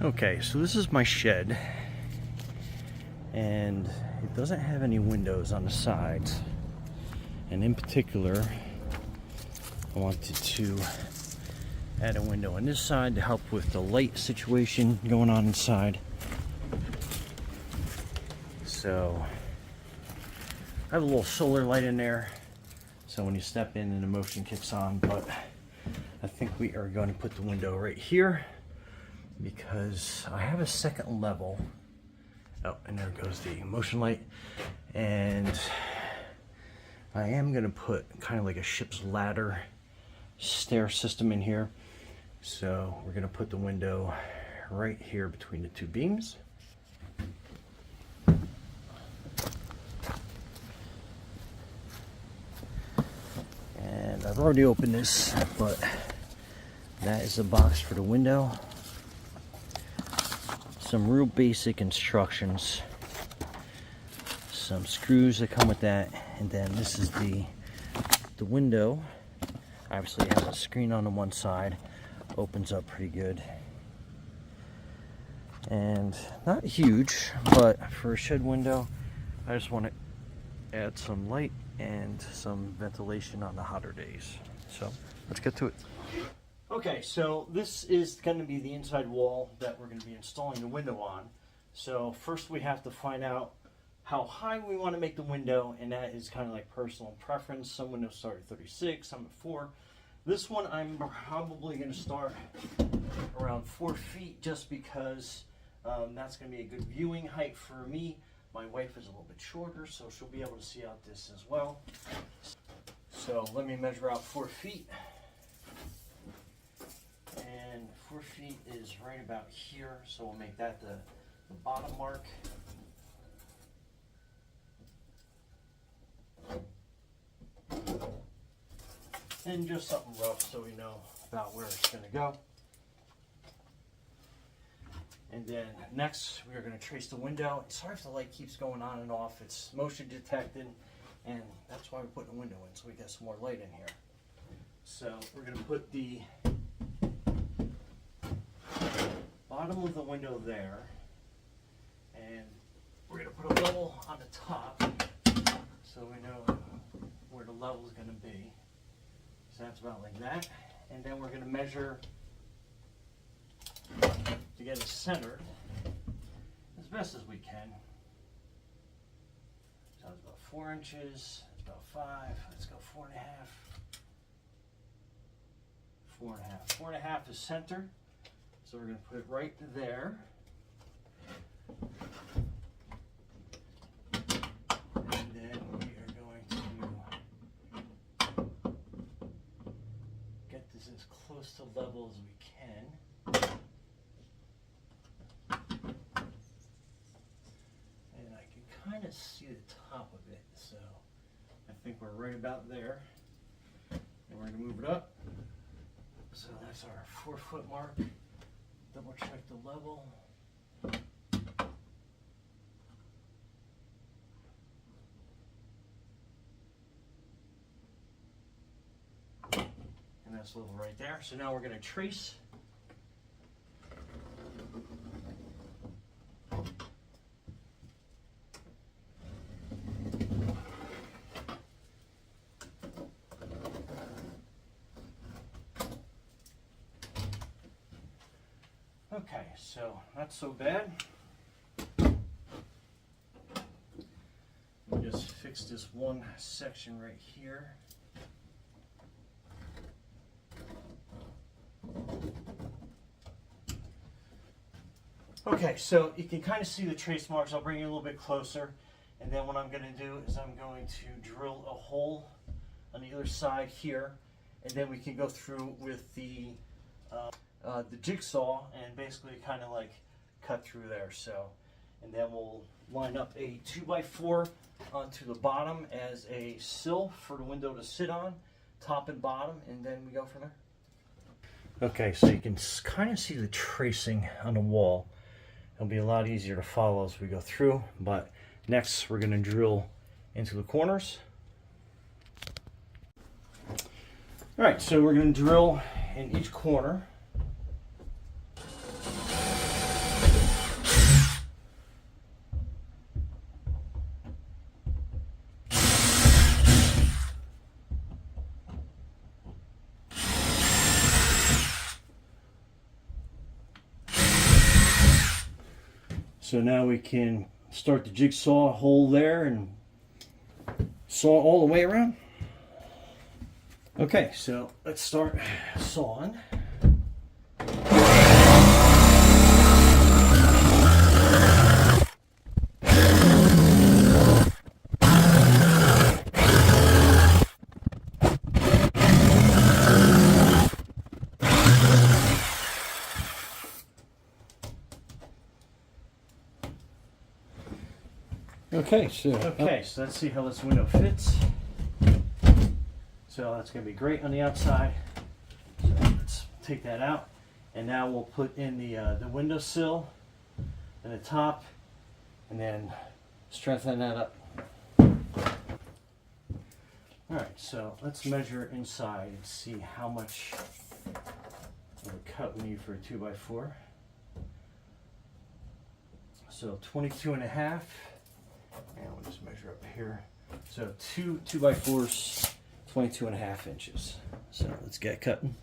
Okay, so this is my shed, and it doesn't have any windows on the sides. And in particular, I wanted to add a window on this side to help with the light situation going on inside. So I have a little solar light in there, so when you step in and the motion kicks on, but I think we are going to put the window right here because I have a second level. Oh, and there goes the motion light. And I am going to put kind of like a ship's ladder stair system in here. So we're going to put the window right here between the two beams. And I've already opened this, but that is the box for the window. Some real basic instructions, some screws that come with that, and then this is the window. Obviously it has a screen on the one side, opens up pretty good, and not huge, but for a shed window I just want to add some light and some ventilation on the hotter days. So let's get to it. Okay, so this is going to be the inside wall that we're going to be installing the window on. So first we have to find out how high we want to make the window, and that is kind of like personal preference. Some windows start at 36, some at 4. This one I'm probably going to start around 4 feet just because that's going to be a good viewing height for me. My wife is a little bit shorter, so she'll be able to see out this as well. So let me measure out 4 feet. And 4 feet is right about here, so we'll make that the bottom mark. And just something rough so we know about where it's going to go. And then next we are going to trace the window. Sorry if the light keeps going on and off, it's motion detected, and that's why we're putting a window in, so we get some more light in here. So we're going to put the bottom of the window there, and we're going to put a level on the top so we know where the level is going to be. So that's about like that. And then we're going to measure to get it centered as best as we can. So it's about 4 inches, it's about 5, let's go 4.5. 4.5. 4.5 is center. So we're going to put it right there. And then we are going to get this as close to level as we can. And I can kind of see the top of it. So I think we're right about there. And we're going to move it up. So that's our 4 foot mark. Double check the level. And that's level right there. So now we're going to trace. Okay, so not so bad. We'll just fix this one section right here. Okay, so you can kind of see the trace marks. I'll bring you a little bit closer. And then what I'm going to do is I'm going to drill a hole on the other side here. And then we can go through with the jigsaw and basically kind of like cut through there. So, and then we'll line up a 2x4 onto the bottom as a sill for the window to sit on, top and bottom, and then we go from there. Okay, so you can kind of see the tracing on the wall. It'll be a lot easier to follow as we go through, but next we're going to drill into the corners. All right, so we're going to drill in each corner. So now we can start the jigsaw hole there and saw all the way around. Okay, so let's start sawing. Okay, so let's see how this window fits. So that's going to be great on the outside. So let's take that out, and now we'll put in the windowsill and the top, and then strengthen that up. All right, so let's measure inside and see how much of a cut we need for a 2x4. So 22.5. And we'll just measure up here. So two 2x4s, 22.5 inches. So let's get cutting.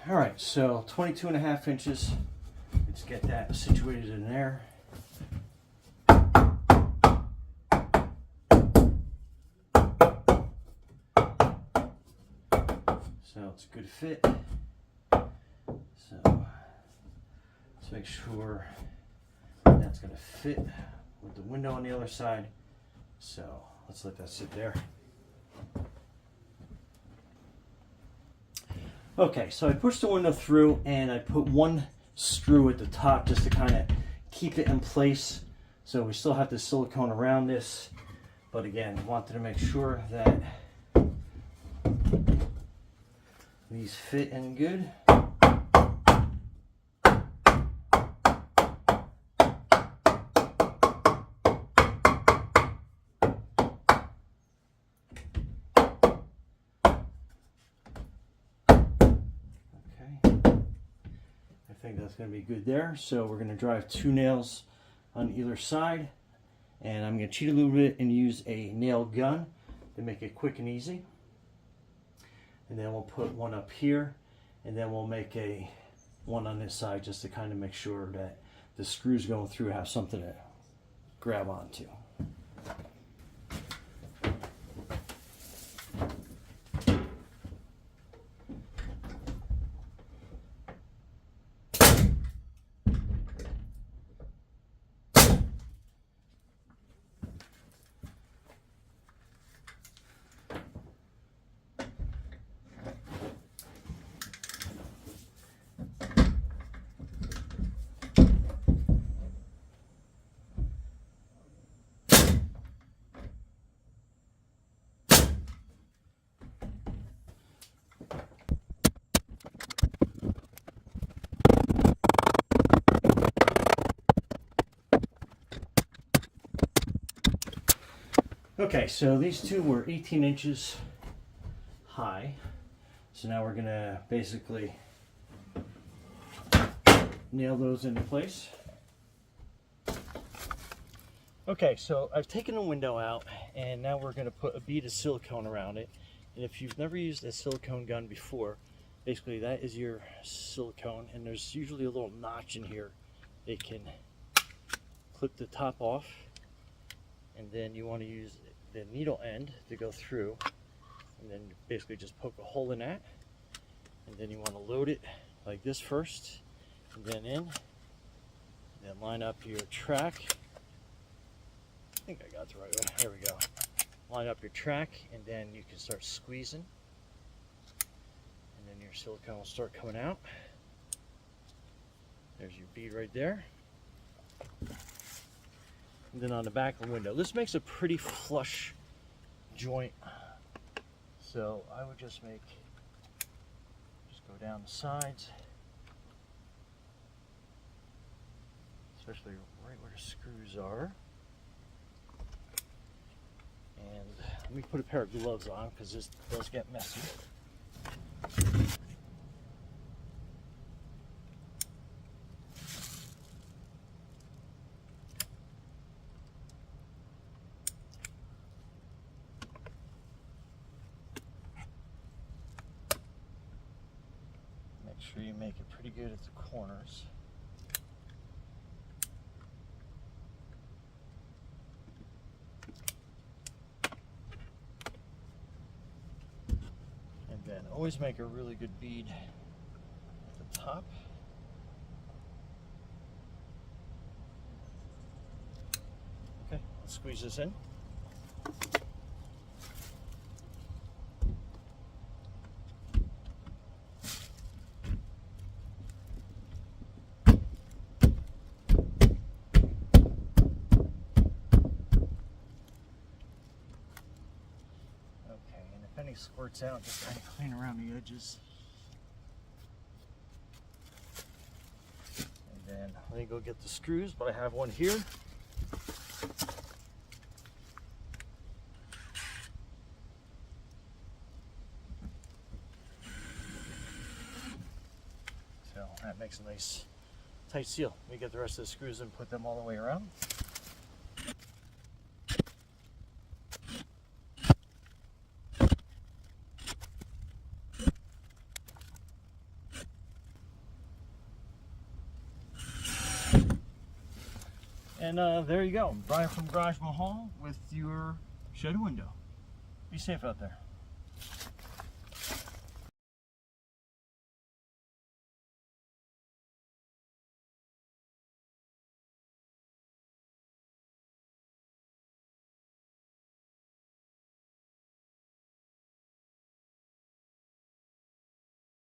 All right, so 22.5 inches. Let's get that situated in there. So it's a good fit. So let's make sure that's going to fit with the window on the other side. So let's let that sit there. Okay, so I pushed the window through and I put one screw at the top just to kind of keep it in place. So we still have the silicone around this, but again, wanted to make sure that these fit in good. I think that's going to be good there. So we're going to drive 2 nails on either side, and I'm going to cheat a little bit and use a nail gun to make it quick and easy. And then we'll put one up here, and then we'll make one on this side just to kind of make sure that the screws going through have something to grab onto. Okay, so these two were 18 inches high. So now we're gonna basically nail those into place. Okay, so I've taken the window out, and now we're gonna put a bead of silicone around it. And if you've never used a silicone gun before, basically that is your silicone, and there's usually a little notch in here. It can clip the top off, and then you want to use the needle end to go through, and then basically just poke a hole in that, and then you want to load it like this first, and then in, and then line up your track. I think I got the right way. There we go. Line up your track, and then you can start squeezing, and then your silicone will start coming out. There's your bead right there. And then on the back of the window, this makes a pretty flush joint. So I would just go down the sides, especially right where the screws are. And let me put a pair of gloves on because this does get messy. sure you make it pretty good at the corners. And then always make a really good bead at the top. Okay, let's squeeze this in. If any squirts out, just kind of clean around the edges. And then let me go get the screws, but I have one here. So that makes a nice tight seal. Let me get the rest of the screws and put them all the way around. And there you go, Brian from Garage Mahal with your shed window. Be safe out there.